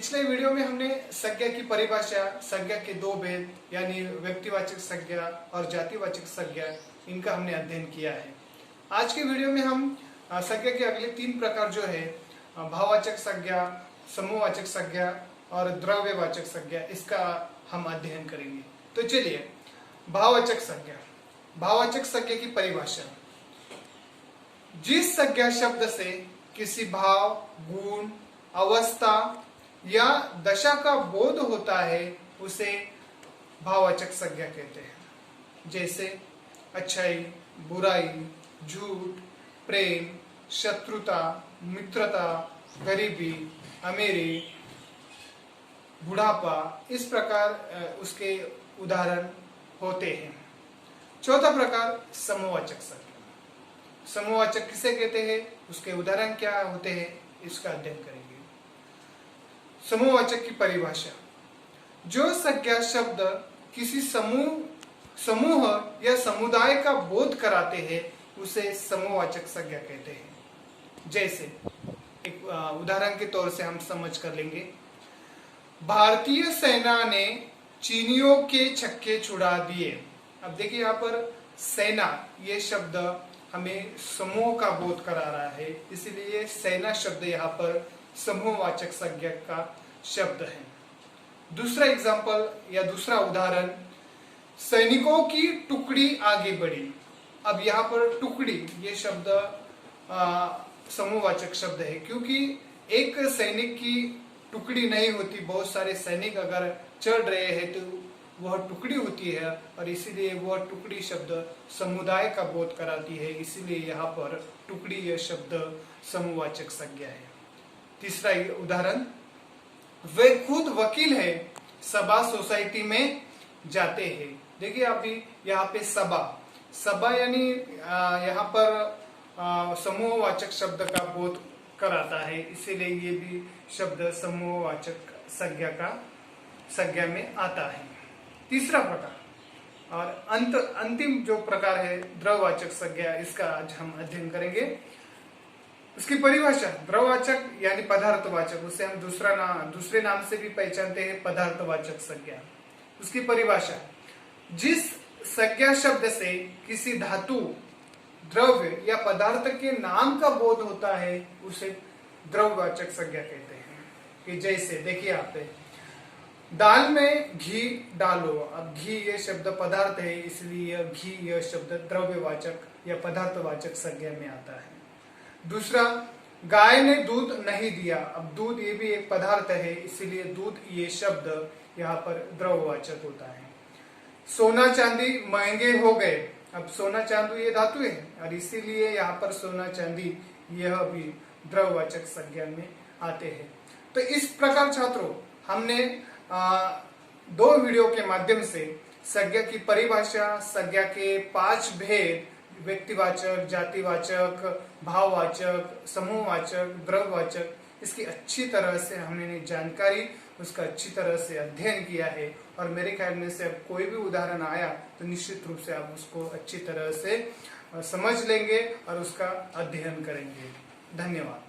पिछले वीडियो में हमने संज्ञा की परिभाषा, संज्ञा के दो भेद यानी व्यक्तिवाचक संज्ञा और जातिवाचक संज्ञा, इनका हमने अध्ययन किया है। आज के वीडियो में हम संज्ञा के अगले तीन प्रकार जो है भाववाचक संज्ञा, समूहवाचक संज्ञा और द्रव्यवाचक संज्ञा, इसका हम अध्ययन करेंगे। तो चलिए, भाववाचक संज्ञा। भाववाचक संज्ञा की परिभाषा: जिस संज्ञा शब्द से किसी भाव, गुण, अवस्था या दशा का बोध होता है उसे भाववाचक संज्ञा कहते हैं। जैसे अच्छाई, बुराई, झूठ, प्रेम, शत्रुता, मित्रता, गरीबी, अमीरी, बुढ़ापा, इस प्रकार उसके उदाहरण होते हैं। चौथा प्रकार समूहवाचक संज्ञा। समूहवाचक किसे कहते हैं, उसके उदाहरण क्या होते हैं, इसका अध्ययन करेंगे। समूहवाचक की परिभाषा: जो संज्ञा शब्द किसी समूह या समुदाय का बोध कराते हैं उसे समूहवाचक संज्ञा कहते हैं। जैसे एक उदाहरण के तौर से हम समझ कर लेंगे। भारतीय सेना ने चीनियों के छक्के छुड़ा दिए। अब देखिए, यहाँ पर सेना ये शब्द हमें समूह का बोध करा रहा है, इसीलिए सेना शब्द यहाँ पर समूहवाचक संज्ञा का शब्द है। दूसरा एग्जाम्पल या दूसरा उदाहरण, सैनिकों की टुकड़ी आगे बढ़ी। अब यहाँ पर टुकड़ी ये शब्द समूहवाचक शब्द है, क्योंकि एक सैनिक की टुकड़ी नहीं होती, बहुत सारे सैनिक अगर चढ़ रहे हैं तो वह टुकड़ी होती है, और इसीलिए वह टुकड़ी शब्द समुदाय का बोध कराती है, इसीलिए यहाँ पर टुकड़ी यह शब्द समूहवाचक संज्ञा है। तीसरा उदाहरण, वे खुद वकील है, सभा सोसाइटी में जाते हैं। देखिए अभी यहाँ पे सभा यानी यहाँ पर समूहवाचक शब्द का बोध कराता है, इसीलिए ये भी शब्द समूहवाचक संज्ञा में आता है। तीसरा प्रकार और अंतिम जो प्रकार है द्रव्यवाचक संज्ञा, इसका आज हम अध्ययन करेंगे। उसकी परिभाषा: द्रव्यवाचक यानी पदार्थवाचक, उसे हम दूसरे नाम से भी पहचानते हैं, पदार्थवाचक संज्ञा। उसकी परिभाषा: जिस संज्ञा शब्द से किसी धातु, द्रव्य या पदार्थ के नाम का बोध होता है उसे द्रव्यवाचक संज्ञा कहते हैं। कि जैसे देखिए, आप दाल में घी डालो। अब घी ये शब्द पदार्थ है, इसलिए घी यह शब्द द्रव्यवाचक या पदार्थवाचक संज्ञा में आता है। दूसरा, गाय ने दूध नहीं दिया। अब दूध ये भी एक पदार्थ है, इसीलिए दूध ये शब्द यहाँ पर द्रव्यवाचक होता है। सोना चांदी महंगे हो गए। अब सोना चांदी ये धातु है, और इसीलिए यहाँ पर सोना चांदी यह भी द्रव्यवाचक संज्ञा में आते हैं। तो इस प्रकार छात्रों, हमने दो वीडियो के माध्यम से संज्ञा की परिभाषा, संज्ञा के 5 भेद, व्यक्तिवाचक, जातिवाचक, भाववाचक, समूहवाचक, द्रव्यवाचक, इसकी अच्छी तरह से हमने जानकारी, उसका अच्छी तरह से अध्ययन किया है। और मेरे ख्याल में से अब कोई भी उदाहरण आया तो निश्चित रूप से आप उसको अच्छी तरह से समझ लेंगे और उसका अध्ययन करेंगे। धन्यवाद।